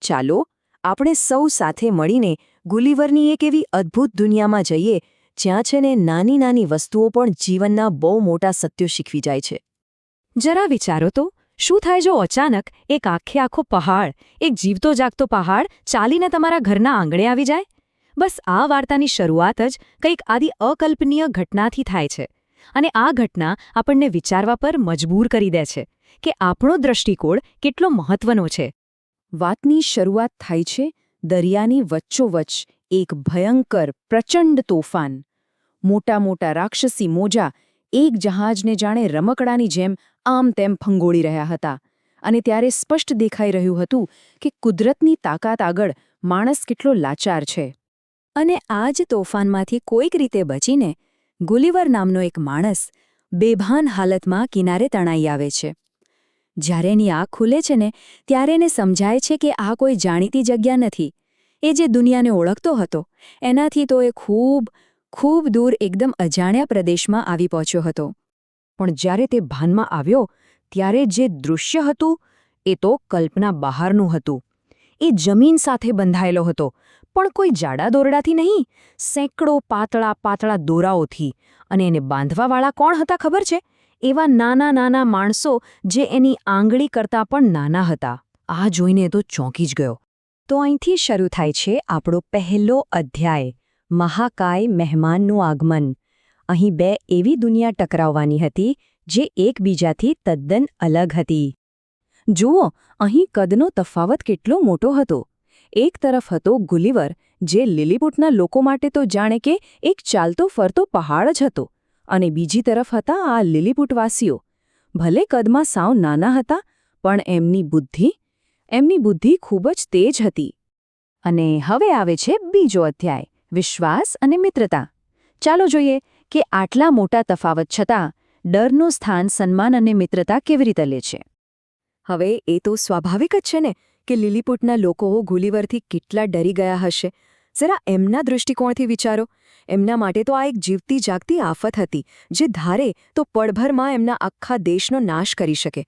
ચાલો આપણે સૌ સાથે મળીને ગુલિવરની એક એવી અદ્ભુત દુનિયામાં જઈએ જ્યાં છે ને નાની નાની વસ્તુઓ પણ જીવનના બહુ મોટા સત્યો શીખવી જાય છે. જરા વિચારો તો, શું થાય જો અચાનક એક આખો પહાડ, એક જીવતો જાગતો પહાડ ચાલીને તમારા ઘરના આંગણે આવી જાય? બસ આ વાર્તાની શરૂઆત જ કંઈક આદિ અકલ્પનીય ઘટનાથી થાય છે. અને આ ઘટના આપણને વિચારવા પર મજબૂર કરી દે છે કે આપણો દૃષ્ટિકોણ કેટલો મહત્વનો છે. વાતની શરૂઆત થાય છે દરિયાની વચ્ચોવચ્ચ એક ભયંકર પ્રચંડ તોફાન. મોટા મોટા રાક્ષસી મોજા એક જહાજને જાણે રમકડાની જેમ આમ તેમ ફંગોળી રહ્યા હતા. અને ત્યારે સ્પષ્ટ દેખાઈ રહ્યું હતું કે કુદરતની તાકાત આગળ માણસ કેટલો લાચાર છે. અને આ જ તોફાનમાંથી કોઈક રીતે બચીને ગુલિવર નામનો એક માણસ બેભાન હાલતમાં કિનારે તણાઈ આવે છે. જ્યારે એની આંખ ખુલે છે ને ત્યારે એને સમજાય છે કે આ કોઈ જાણીતી જગ્યા નથી. એ જે દુનિયાને ઓળખતો હતો એનાથી તો એ ખૂબ ખૂબ દૂર એકદમ અજાણ્યા પ્રદેશમાં આવી પહોંચ્યો હતો. પણ જ્યારે તે ભાનમાં આવ્યો ત્યારે જે દૃશ્ય હતું એ તો કલ્પના બહારનું હતું. એ જમીન સાથે બંધાયેલો હતો, પણ કોઈ જાડા દોરડાથી નહીં, સેંકડો પાતળા પાતળા દોરાઓથી. અને એને બાંધવાવાળા કોણ હતા ખબર છે? એવા નાના નાના માણસો જે એની આંગળી કરતાં પણ નાના હતા. આ જોઈને તો ચોંકી જ ગયો. તો અહીંથી શરૂ થાય છે આપણો પહેલો અધ્યાય, મહાકાય મહેમાનનું આગમન. અહીં બે એવી દુનિયા ટકરાવવાની હતી જે એકબીજાથી તદ્દન અલગ હતી. જુઓ, અહીં કદનો તફાવત કેટલો મોટો હતો. એક તરફ હતો ગુલિવર, જે લિલીપુટના લોકો માટે તો જાણે કે એક ચાલતો ફરતો પહાડ જ હતો. અને બીજી તરફ હતા આ લિલીપુટવાસીઓ. ભલે કદમાં સાવ નાના હતા, પણ એમની બુદ્ધિ ખૂબ જ તેજ હતી. અને હવે આવે છે બીજો અધ્યાય, વિશ્વાસ અને મિત્રતા. ચાલો જોઈએ કે આટલા મોટા તફાવત છતાં ડરનું સ્થાન સન્માન અને મિત્રતા કેવી રીતે લે છે. હવે એ તો સ્વાભાવિક જ છે ને કે લિલીપુટના લોકો ગુલિવરથી કેટલા ડરી ગયા હશે. જરા એમના દૃષ્ટિકોણથી વિચારો. એમના માટે તો આ એક જીવતી જાગતી આફત હતી જે ધારે તો પળભરમાં એમના આખા દેશનો નાશ કરી શકે.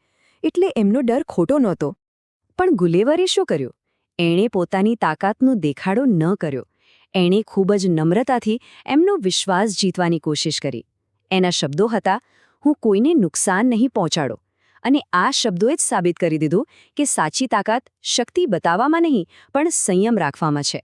એટલે એમનો ડર ખોટો નહોતો. પણ ગુલિવરે શું કર્યું? એણે પોતાની તાકાતનો દેખાડો ન કર્યો. એણે ખૂબ જ નમ્રતાથી એમનો વિશ્વાસ જીતવાની કોશિશ કરી. એના શબ્દો હતા, હું કોઈને નુકસાન નહીં પહોંચાડો. અને આ શબ્દોએ જ સાબિત કરી દીધું કે સાચી તાકાત શક્તિ બતાવવામાં નહીં પણ સંયમ રાખવામાં છે.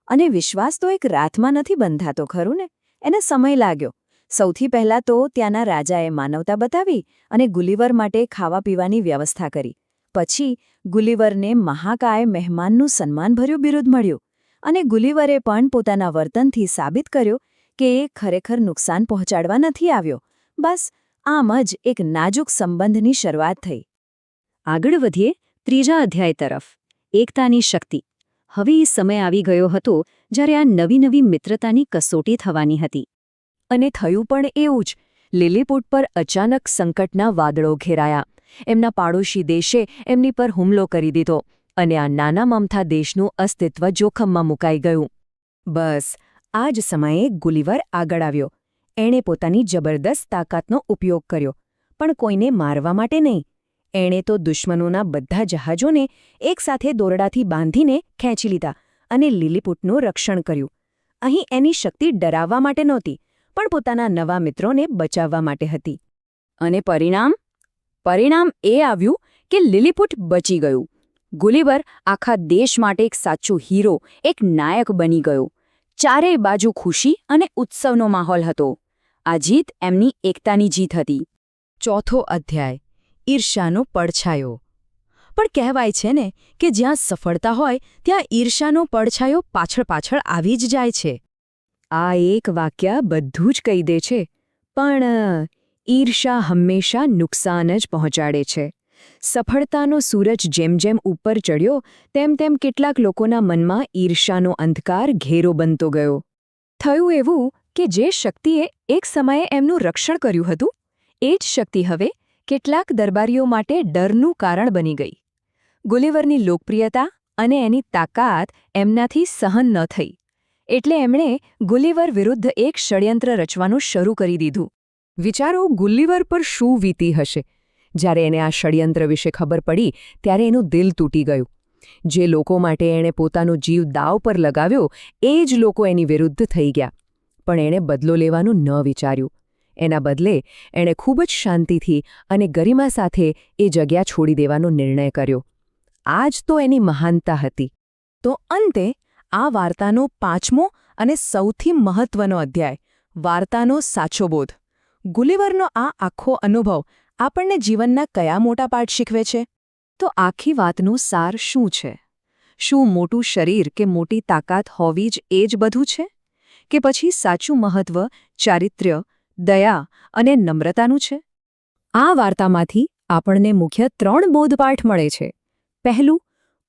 અને વિશ્વાસ તો એક રાતમાં નથી બંધાતો, ખરું ને? એને સમય લાગ્યો. સૌથી પહેલાં તો ત્યાંના રાજાએ માનવતા બતાવી અને ગુલિવર માટે ખાવા પીવાની વ્યવસ્થા કરી. પછી ગુલિવરને મહાકાય મહેમાનનું સન્માનભર્યું બિરુદ મળ્યું. અને ગુલિવરે પણ પોતાના વર્તનથી સાબિત કર્યું કે એ ખરેખર નુકસાન પહોંચાડવા નથી આવ્યો. બસ આમ જ એક નાજુક સંબંધની શરૂઆત થઈ. આગળ વધીએ ત્રીજા અધ્યાય તરફ, એકતાની શક્તિ. હવે એ સમય આવી ગયો હતો જ્યારે આ નવી નવી મિત્રતાની કસોટી થવાની હતી. અને થયું પણ એવું જ. લિલીપુટ પર અચાનક સંકટના વાદળો ઘેરાયા. એમના પાડોશી દેશે એમની પર હુમલો કરી દીધો અને આ નાના મમતા દેશનું અસ્તિત્વ જોખમમાં મુકાઈ ગયું. બસ આ જ સમયે ગુલિવર આગળ આવ્યો. એણે પોતાની જબરદસ્ત તાકાતનો ઉપયોગ કર્યો, પણ કોઈને મારવા માટે નહીં. એણે તો દુશ્મનોના બધા જહાજોને એકસાથે દોરડાથી બાંધીને ખેંચી લીધા અને લિલીપુટનું રક્ષણ કર્યું. અહીં એની શક્તિ ડરાવવા માટે નહોતી, પણ પોતાના નવા મિત્રોને બચાવવા માટે હતી. અને પરિણામ એ આવ્યું કે લિલીપુટ બચી ગયું. ગુલિવર આખા દેશ માટે એક સાચો હીરો, એક નાયક બની ગયો. ચારેય બાજુ ખુશી અને ઉત્સવનો માહોલ હતો. આ જીત એમની એકતાની જીત હતી. ચોથો અધ્યાય, ઈર્ષાનો પડછાયો. પણ કહેવાય છે ને કે જ્યાં સફળતા હોય ત્યાં ઈર્ષાનો પડછાયો પાછળ આવી જ જાય છે. આ એક વાક્ય બધું જ કહી દે છે. પણ ઈર્ષા હંમેશા નુકસાન જ પહોંચાડે છે. સફળતાનો સૂરજ જેમ જેમ ઉપર ચડ્યો તેમ તેમ કેટલાક લોકોના મનમાં ઈર્ષાનો અંધકાર ઘેરો બનતો ગયો. થયું એવું કે જે શક્તિએ એક સમયે એમનું રક્ષણ કર્યું હતું, એ જ શક્તિ હવે કેટલાક દરબારીઓ માટે ડરનું કારણ બની ગઈ. ગુલિવરની લોકપ્રિયતા અને એની તાકાત એમનાથી સહન ન થઈ. એટલે એમણે ગુલિવર વિરુદ્ધ એક ષડયંત્ર રચવાનું શરૂ કરી દીધું. વિચારો ગુલિવર પર શું વીતી હશે. જ્યારે એને આ ષડયંત્ર વિશે ખબર પડી ત્યારે એનું દિલ તૂટી ગયું. જે લોકો માટે એણે પોતાનો જીવ દાવ પર લગાવ્યો એ જ લોકો એની વિરુદ્ધ થઈ ગયા. પણ એણે બદલો લેવાનું ન વિચાર્યું. એના બદલે એણે ખૂબ જ શાંતિથી અને ગરિમા સાથે એ જગ્યા છોડી દેવાનો નિર્ણય કર્યો. આ જ તો એની મહાનતા હતી. તો અંતે આ વાર્તાનો 5મો અને સૌથી મહત્વનો અધ્યાય, વાર્તાનો સાચો બોધ. ગુલિવરનો આ આખો અનુભવ આપણને જીવનના કયા મોટા પાઠ શીખવે છે? તો આખી વાતનો સાર શું છે? શું મોટું શરીર કે મોટી તાકાત હોવી જ એ જ બધું છે? કે પછી સાચું મહત્વ ચારિત્ર્ય, દયા અને નમ્રતાનું છે? આ વાર્તામાંથી આપણને મુખ્ય 3 બોધપાઠ મળે છે. પહેલું,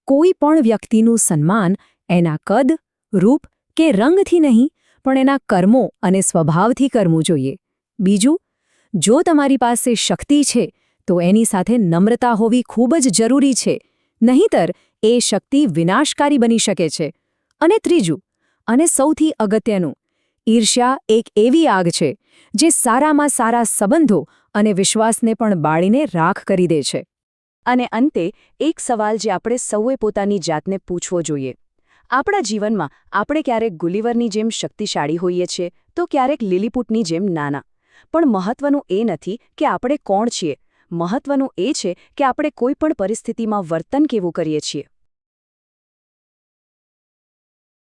કોઈ પણ વ્યક્તિનું સન્માન એના કદ, રૂપ કે રંગથી નહીં, પણ એના કર્મો અને સ્વભાવથી કરવું જોઈએ. બીજું, જો તમારી પાસે શક્તિ છે તો એની સાથે નમ્રતા હોવી ખૂબ જ જરૂરી છે, નહીંતર એ શક્તિ વિનાશકારી બની શકે છે. અને ત્રીજું, અને સૌથી અગત્યનું, ઈર્ષ્યા એક એવી આગ છે જે સારામાં સારા સંબંધો અને વિશ્વાસને પણ બાળીને રાખ કરી દે છે. અને અંતે એક સવાલ જે આપણે સૌએ પોતાની જાતને પૂછવો જોઈએ. આપણા જીવનમાં આપણે ક્યારેક ગુલિવરની જેમ શક્તિશાળી હોઈએ છીએ તો ક્યારેક લીલીપુટની જેમ નાના. પણ મહત્વનું એ નથી કે આપણે કોણ છીએ. મહત્વનું એ છે કે આપણે કોઈ પણ પરિસ્થિતિમાં વર્તન કેવું કરીએ છીએ.